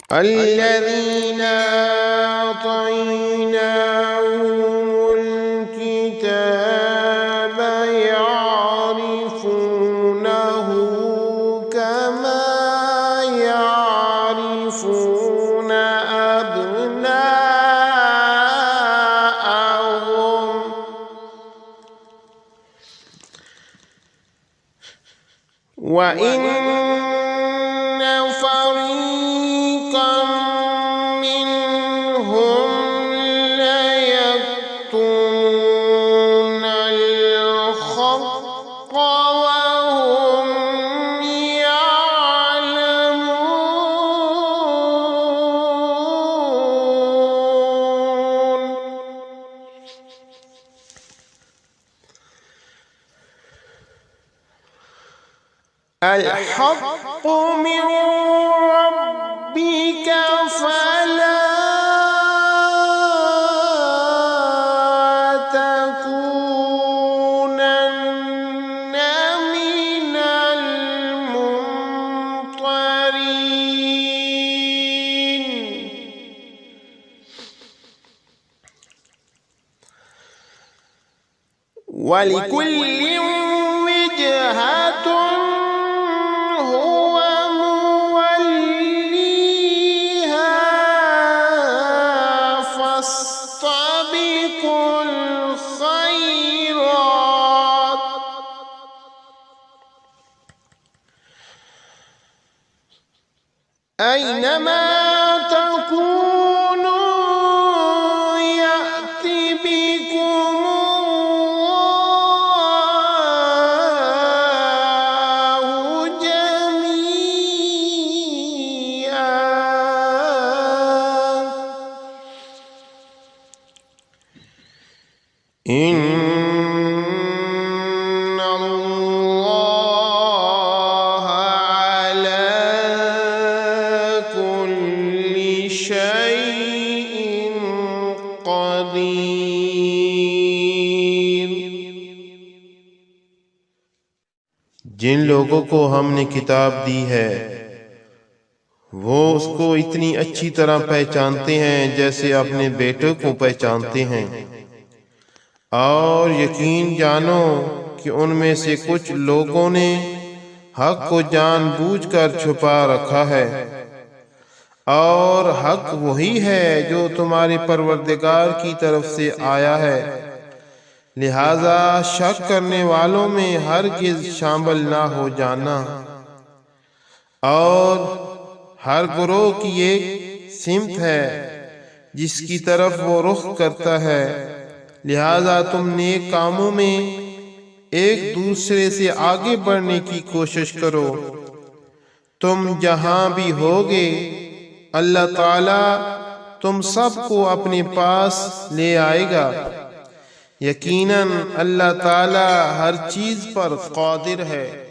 الذين آتيناهم الكتاب يعرفونه كما يعرفون أبناءهم وإن فريقا منهم ليكتمون الحق وهم يعلمون. الحق من ربك فلا تكونن من الممترين. ولكل وجهة هو موليها فاستبقوا الخيرات أينما تكونوا يأتي بكم إن الله على كل شيء قدير. जिन लोगों को हमने किताब दी है वो उसको इतनी अच्छी तरह पहचानते हैं जैसे अपने बेटों को पहचानते हैं, और यकीन जानो कि उनमें से कुछ लोगों ने हक को जानबूझकर छुपा रखा है, और हक वही है जो तुम्हारे परवरदिगार की तरफ से आया है। लिहाजा शक करने वालों में हरगिज शामिल ना हो जाना। और हर गुरोह की एक सिमत है जिसकी तरफ वो रुख करता है, लिहाजा तुम नेक कामों में एक दूसरे से आगे बढ़ने की कोशिश करो। तुम जहां भी होगे अल्लाह ताला तुम सबको अपने पास ले आएगा। यकीनन अल्लाह ताला हर चीज पर कादिर है।